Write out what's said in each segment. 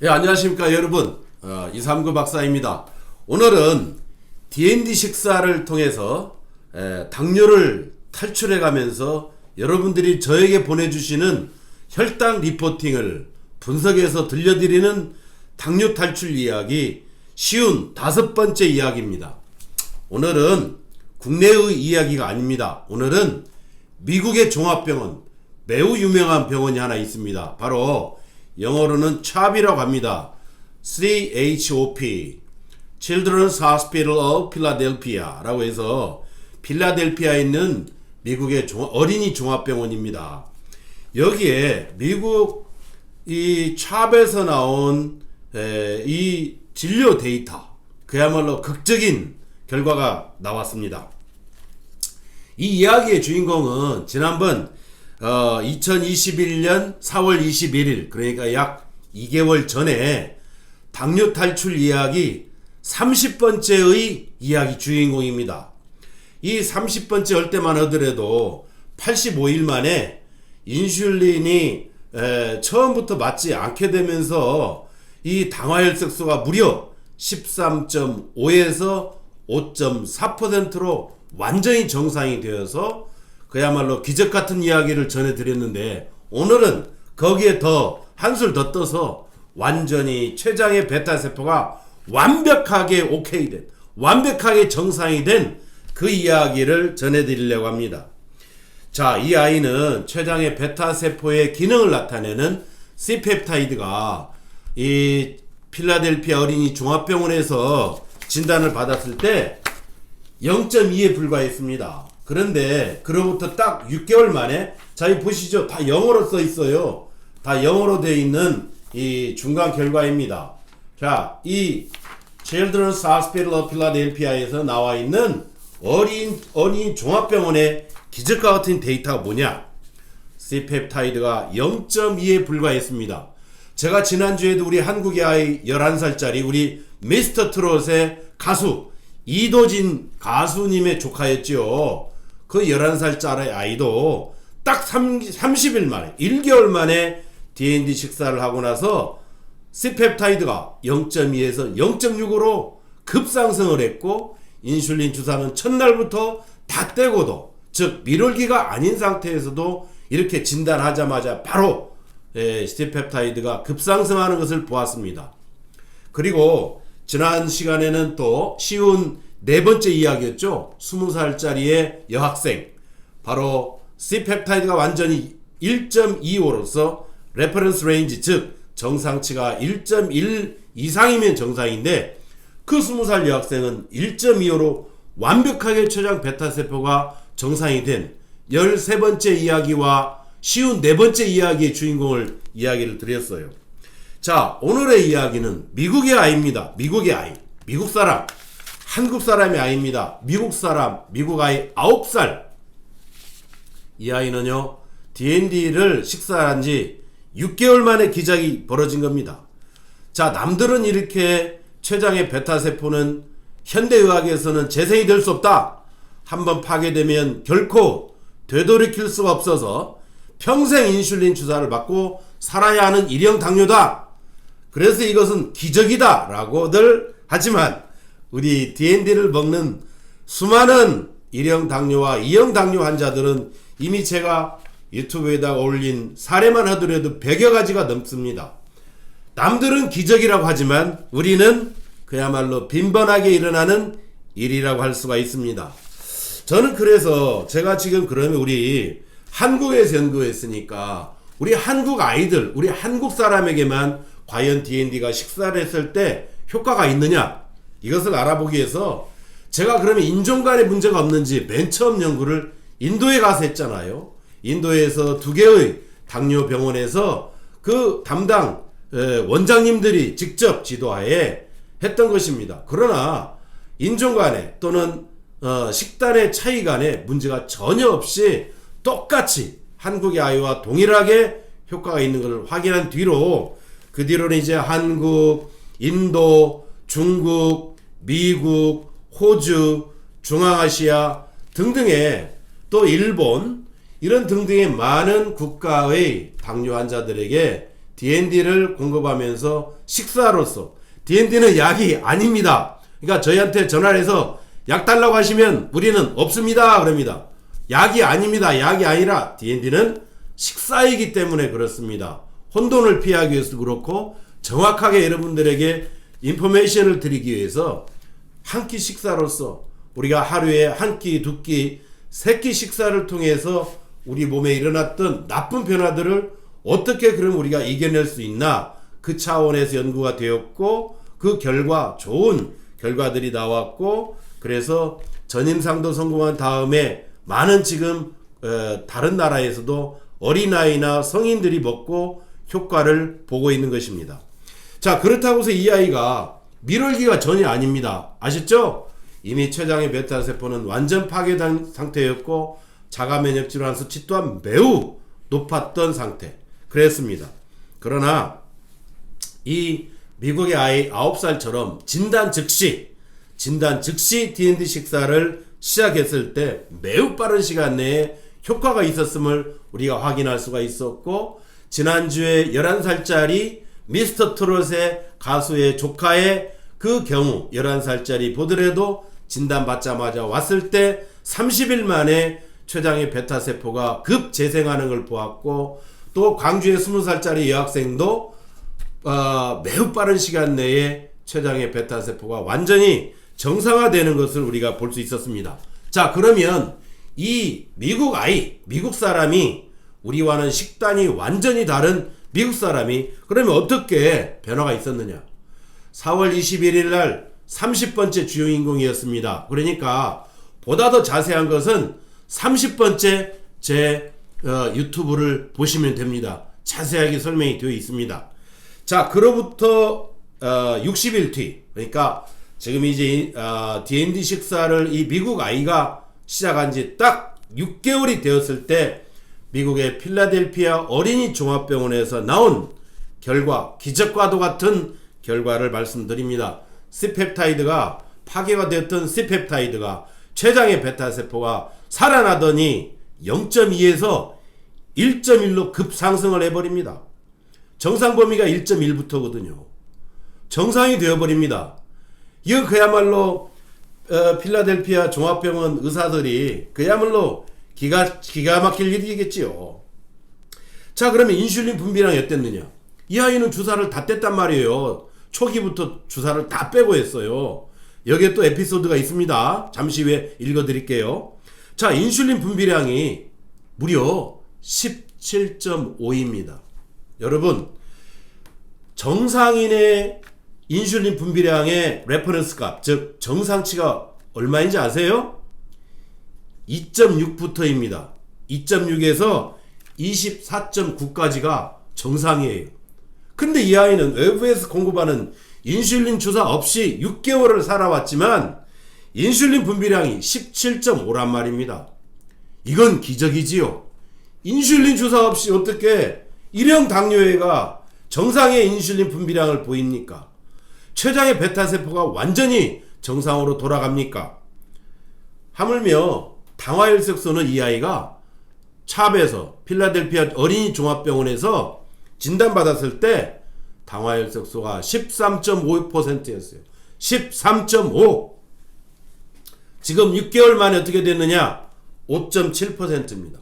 예, 안녕하십니까 여러분. 이삼구 박사입니다. 오늘은 D&D 식사를 통해서 당뇨를 탈출해 가면서 여러분들이 저에게 보내주시는 혈당 리포팅을 분석해서 들려드리는 당뇨 탈출 이야기 쉬운 5번째 이야기입니다. 오늘은 국내의 이야기가 아닙니다. 오늘은 미국의 종합병원, 매우 유명한 병원이 하나 있습니다. 바로 영어로는 CHOP이라고 합니다. CHOP, Children's Hospital of Philadelphia 라고 해서 필라델피아에 있는 미국의 어린이 종합병원입니다. 여기에 미국 이 CHOP에서 나온 이 진료 데이터, 그야말로 극적인 결과가 나왔습니다. 이 이야기의 주인공은 지난번 2021년 4월 21일, 그러니까 약 2개월 전에 당뇨 탈출 이야기 30번째의 이야기 주인공입니다. 이 30번째 할 때만 하더라도 85일 만에 인슐린이 처음부터 맞지 않게 되면서 이 당화혈색소가 무려 13.5에서 5.4%로 완전히 정상이 되어서 그야말로 기적같은 이야기를 전해드렸는데, 오늘은 거기에 더 한술 더 떠서 완전히 췌장의 베타세포가 완벽하게 오케이 된, 완벽하게 정상이 된 그 이야기를 전해드리려고 합니다. 자, 이 아이는 췌장의 베타세포의 기능을 나타내는 C펩타이드가 이 필라델피아 어린이 종합병원에서 진단을 받았을 때 0.2에 불과했습니다. 그런데 그로부터 딱 6개월 만에, 자, 이 보시죠. 다 영어로 써 있어요. 다 영어로 되어 있는 이 중간 결과입니다. 자, 이 Children's Hospital of Philadelphia에서 나와 있는 어린 종합병원의 기적과 같은 데이터가 뭐냐? C펩타이드가 0.2에 불과했습니다. 제가 지난주에도 우리 한국의 아이 11살짜리 우리 미스터 트롯의 가수 이도진 가수님의 조카였죠. 그 11살짜리 아이도 딱 30일 만에, 1개월 만에 D&D 식사를 하고 나서 C펩타이드가 0.2에서 0.6으로 급상승을 했고, 인슐린 주사는 첫날부터 다 떼고도, 즉 미롤기가 아닌 상태에서도 이렇게 진단하자마자 바로 C펩타이드가 급상승하는 것을 보았습니다. 그리고 지난 시간에는 또 쉬운 4번째 이야기였죠. 20살짜리의 여학생, 바로 C펩타이드가 완전히 1.25로서 레퍼런스 레인지, 즉 정상치가 1.1 이상이면 정상인데, 그 20살 여학생은 1.25로 완벽하게 췌장 베타세포가 정상이 된 13번째 이야기와 쉬운 4번째 이야기의 주인공을 이야기를 드렸어요. 자, 오늘의 이야기는 미국의 아이입니다. 미국의 아이, 미국 사람, 한국 사람의 아이입니다. 미국 사람, 미국 아이 9살. 이 아이는요, D&D를 식사한 지 6개월 만에 기적이 벌어진 겁니다. 자, 남들은 이렇게 췌장의 베타세포는 현대의학에서는 재생이 될 수 없다, 한번 파괴되면 결코 되돌이킬 수가 없어서 평생 인슐린 주사를 받고 살아야 하는 일형 당뇨다, 그래서 이것은 기적이다 라고들 하지만, 우리 D&D를 먹는 수많은 일형 당뇨와 이형 당뇨 환자들은 이미 제가 유튜브에다가 올린 사례만 하더라도 100여 가지가 넘습니다. 남들은 기적이라고 하지만 우리는 그야말로 빈번하게 일어나는 일이라고 할 수가 있습니다. 저는 그래서 제가 지금 그러면 우리 한국에서 연구했으니까 우리 한국 아이들, 우리 한국 사람에게만 과연 D&D가 식사를 했을 때 효과가 있느냐, 이것을 알아보기 위해서 제가 그러면 인종 간의 문제가 없는지 맨 처음 연구를 인도에 가서 했잖아요. 인도에서 2개의 당뇨 병원에서 그 담당 원장님들이 직접 지도하에 했던 것입니다. 그러나 인종 간에 또는 식단의 차이 간에 문제가 전혀 없이 똑같이 한국의 아이와 동일하게 효과가 있는 것을 확인한 뒤로, 그 뒤로는 이제 한국, 인도, 중국, 미국, 호주, 중앙아시아 등등의, 또 일본, 이런 등등의 많은 국가의 당뇨 환자들에게 D&D를 공급하면서 식사로서, D&D는 약이 아닙니다. 그러니까 저희한테 전화를 해서 약 달라고 하시면 우리는 없습니다 그럽니다. 약이 아닙니다. 약이 아니라 D&D는 식사이기 때문에 그렇습니다. 혼돈을 피하기 위해서 그렇고, 정확하게 여러분들에게 인포메이션을 드리기 위해서 한 끼 식사로서 우리가 하루에 한 끼, 두 끼, 세 끼 식사를 통해서 우리 몸에 일어났던 나쁜 변화들을 어떻게 그럼 우리가 이겨낼 수 있나, 그 차원에서 연구가 되었고, 그 결과 좋은 결과들이 나왔고, 그래서 전임상도 성공한 다음에 많은 지금 다른 나라에서도 어린아이나 성인들이 먹고 효과를 보고 있는 것입니다. 자, 그렇다고 해서 이 아이가 밀월기가 전혀 아닙니다. 아셨죠? 이미 췌장의 베타세포는 완전 파괴된 상태였고, 자가면역 질환 수치 또한 매우 높았던 상태 그랬습니다. 그러나 이 미국의 아이 9살처럼 진단 즉시 D&D 식사를 시작했을 때 매우 빠른 시간 내에 효과가 있었음을 우리가 확인할 수가 있었고, 지난주에 11살짜리 미스터 트롯의 가수의 조카의 그 경우 11살짜리 보드레도 진단받자마자 왔을 때 30일 만에 췌장의 베타세포가 급 재생하는 걸 보았고, 또 광주의 20살짜리 여학생도 매우 빠른 시간 내에 췌장의 베타세포가 완전히 정상화되는 것을 우리가 볼 수 있었습니다. 자, 그러면 이 미국 아이, 미국 사람이, 우리와는 식단이 완전히 다른 미국 사람이 그러면 어떻게 변화가 있었느냐. 4월 21일 날 30번째 주요인공이었습니다. 그러니까 보다 더 자세한 것은 30번째 제 유튜브를 보시면 됩니다. 자세하게 설명이 되어 있습니다. 자, 그로부터 60일 뒤, 그러니까 지금 이제 D&D 식사를 이 미국 아이가 시작한 지 딱 6개월이 되었을 때 미국의 필라델피아 어린이 종합병원에서 나온 결과, 기적과도 같은 결과를 말씀드립니다. C펩타이드가 파괴가 되었던 C펩타이드가 췌장의 베타세포가 살아나더니 0.2에서 1.1로 급상승을 해버립니다. 정상 범위가 1.1부터거든요. 정상이 되어버립니다. 이건 그야말로 필라델피아 종합병원 의사들이 그야말로 기가 막힐 일이겠지요. 자, 그러면 인슐린 분비량이 어땠느냐. 이 아이는 주사를 다 뗐단 말이에요. 초기부터 주사를 다 빼고 했어요. 여기에 또 에피소드가 있습니다. 잠시 후에 읽어드릴게요. 자, 인슐린 분비량이 무려 17.5입니다. 여러분, 정상인의 인슐린 분비량의 레퍼런스 값, 즉 정상치가 얼마인지 아세요? 2.6부터입니다. 2.6에서 24.9까지가 정상이에요. 근데 이 아이는 외부에서 공급하는 인슐린 주사 없이 6개월을 살아왔지만 인슐린 분비량이 17.5란 말입니다. 이건 기적이지요. 인슐린 주사 없이 어떻게 일형 당뇨애가 정상의 인슐린 분비량을 보입니까? 췌장의 베타세포가 완전히 정상으로 돌아갑니까? 하물며 당화혈색소는 이 아이가 찹에서 필라델피아 어린이 종합병원에서 진단받았을 때 당화혈색소가 13.5%였어요. 13.5. 지금 6개월 만에 어떻게 됐느냐? 5.7%입니다.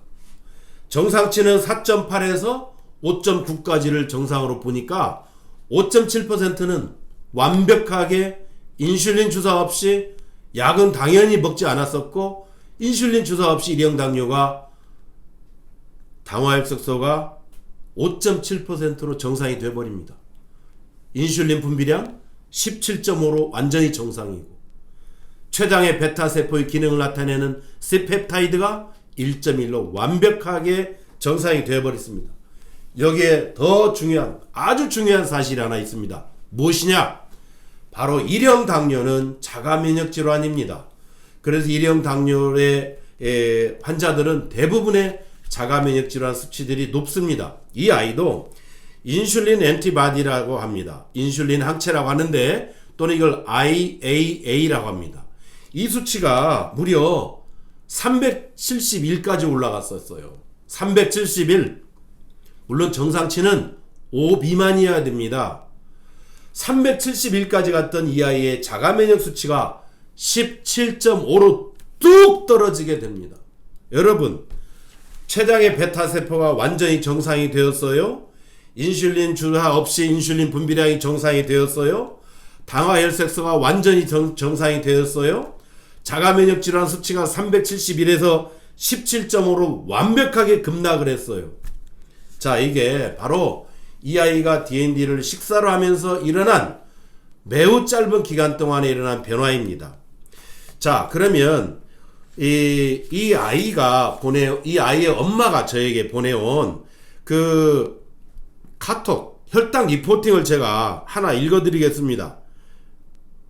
정상치는 4.8에서 5.9까지를 정상으로 보니까 5.7%는 완벽하게 인슐린 주사 없이, 약은 당연히 먹지 않았었고, 인슐린 주사 없이 일형 당뇨가 당화혈색소가 5.7%로 정상이 되어버립니다. 인슐린 분비량 17.5로 완전히 정상이고, 췌장의 베타세포의 기능을 나타내는 C펩타이드가 1.1로 완벽하게 정상이 되어버렸습니다. 여기에 더 중요한, 아주 중요한 사실이 하나 있습니다. 무엇이냐? 바로 일형 당뇨는 자가면역 질환입니다. 그래서 일형 당뇨의 환자들은 대부분의 자가면역 질환 수치들이 높습니다. 이 아이도 인슐린 엔티바디라고 합니다. 인슐린 항체라고 하는데, 또는 이걸 IAA라고 합니다. 이 수치가 무려 371까지 올라갔었어요. 371. 물론 정상치는 5 미만이어야 됩니다. 371까지 갔던 이 아이의 자가 면역 수치가 17.5로 뚝 떨어지게 됩니다. 여러분, 췌장의 베타세포가 완전히 정상이 되었어요? 인슐린 주사 없이 인슐린 분비량이 정상이 되었어요? 당화혈색소가 완전히 정상이 되었어요? 자가면역 질환 수치가 371에서 17.5로 완벽하게 급락을 했어요. 자, 이게 바로 이 아이가 DND를 식사로 하면서 일어난 매우 짧은 기간 동안에 일어난 변화입니다. 자, 그러면 이 아이의 엄마가 저에게 보내온 그 카톡 혈당 리포팅을 제가 하나 읽어드리겠습니다.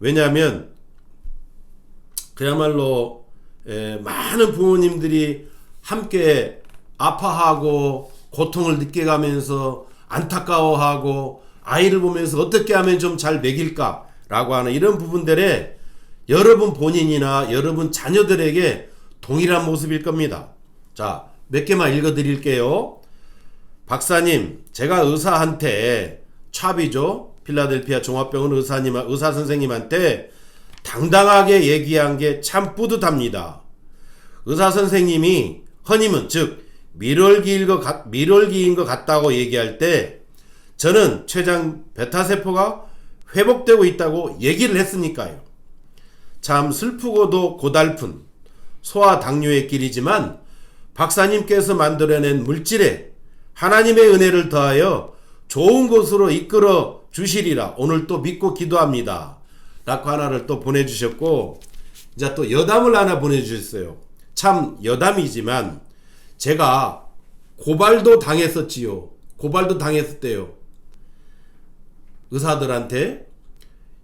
왜냐하면 그야말로 많은 부모님들이 함께 아파하고 고통을 느껴가면서 안타까워하고 아이를 보면서 어떻게 하면 좀 잘 먹일까 라고 하는 이런 부분들에 여러분 본인이나 여러분 자녀들에게 동일한 모습일 겁니다. 자, 몇 개만 읽어 드릴게요. 박사님, 제가 의사한테 찹이죠, 필라델피아 종합병원 의사 선생님한테 당당하게 얘기한 게 참 뿌듯합니다. 의사 선생님이 허니문 즉 밀월기인 것 같다고 얘기할 때 저는 췌장 베타세포가 회복되고 있다고 얘기를 했으니까요. 참 슬프고도 고달픈 소아 당뇨의 길이지만 박사님께서 만들어낸 물질에 하나님의 은혜를 더하여 좋은 곳으로 이끌어 주시리라 오늘 또 믿고 기도합니다. 라고 하나를 또 보내주셨고, 이제 또 여담을 하나 보내주셨어요. 참 여담이지만 제가 고발도 당했었지요. 고발도 당했었대요. 의사들한테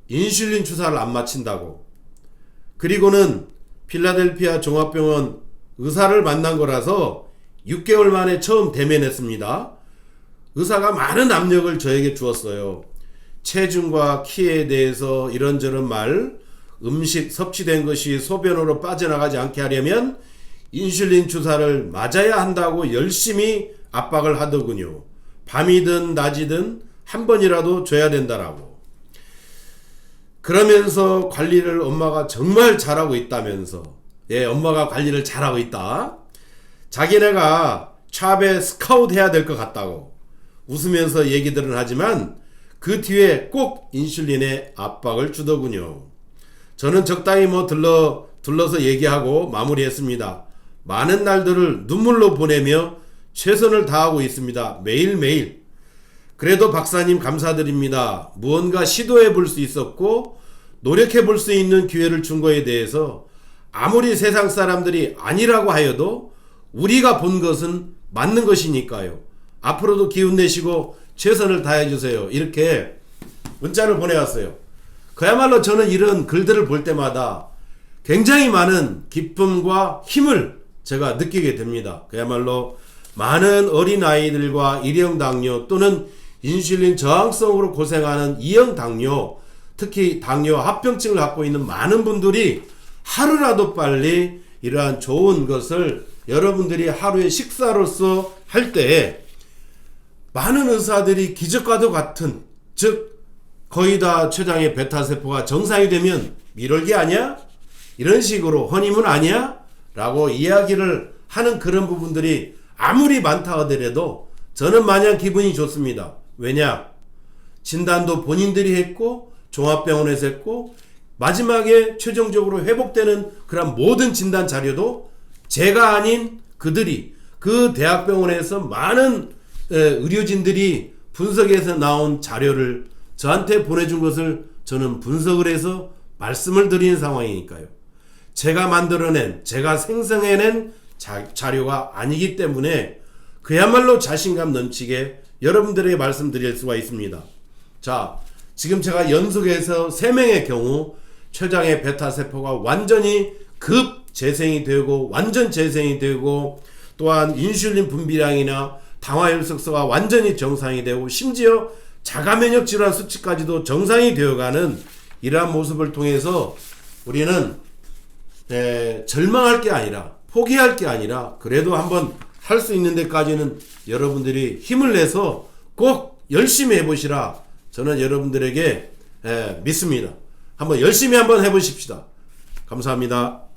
인슐린 주사를 안 맞힌다고. 그리고는 필라델피아 종합병원 의사를 만난 거라서 6개월 만에 처음 대면했습니다. 의사가 많은 압력을 저에게 주었어요. 체중과 키에 대해서 이런저런 말, 음식 섭취된 것이 소변으로 빠져나가지 않게 하려면 인슐린 주사를 맞아야 한다고 열심히 압박을 하더군요. 밤이든 낮이든 한 번이라도 줘야 된다라고. 그러면서 관리를 엄마가 정말 잘하고 있다면서, 엄마가 관리를 잘하고 있다. 자기네가 찹에 스카우트 해야 될 것 같다고 웃으면서 얘기들은 하지만 그 뒤에 꼭 인슐린에 압박을 주더군요. 저는 적당히 둘러서 얘기하고 마무리했습니다. 많은 날들을 눈물로 보내며 최선을 다하고 있습니다. 매일매일. 그래도 박사님 감사드립니다. 무언가 시도해 볼 수 있었고 노력해 볼 수 있는 기회를 준 거에 대해서 아무리 세상 사람들이 아니라고 하여도 우리가 본 것은 맞는 것이니까요. 앞으로도 기운 내시고 최선을 다해 주세요. 이렇게 문자를 보내왔어요. 그야말로 저는 이런 글들을 볼 때마다 굉장히 많은 기쁨과 힘을 제가 느끼게 됩니다. 그야말로 많은 어린아이들과 1형 당뇨 또는 인슐린 저항성으로 고생하는 2형 당뇨, 특히 당뇨 합병증을 갖고 있는 많은 분들이 하루라도 빨리 이러한 좋은 것을 여러분들이 하루의 식사로서 할 때에 많은 의사들이 기적과도 같은, 즉 거의 다 췌장의 베타세포가 정상이 되면 밀월기 아니야? 이런 식으로 허니문 아니야? 라고 이야기를 하는 그런 부분들이 아무리 많다 하더라도 저는 마냥 기분이 좋습니다. 왜냐? 진단도 본인들이 했고 종합병원에서 했고 마지막에 최종적으로 회복되는 그런 모든 진단 자료도 제가 아닌 그들이 그 대학병원에서 많은 의료진들이 분석해서 나온 자료를 저한테 보내준 것을 저는 분석을 해서 말씀을 드리는 상황이니까요. 제가 만들어낸, 제가 생성해낸 자료가 아니기 때문에 그야말로 자신감 넘치게 여러분들에게 말씀드릴 수가 있습니다. 자, 지금 제가 연속해서 3명의 경우 췌장의 베타세포가 완전히 급 재생이 되고 완전 재생이 되고 또한 인슐린 분비량이나 당화혈색소가 완전히 정상이 되고 심지어 자가면역 질환 수치까지도 정상이 되어가는 이러한 모습을 통해서 우리는 절망할 게 아니라 포기할 게 아니라 그래도 한번 할 수 있는 데까지는 여러분들이 힘을 내서 꼭 열심히 해보시라 저는 여러분들에게 믿습니다. 한번 열심히 한번 해보십시다. 감사합니다.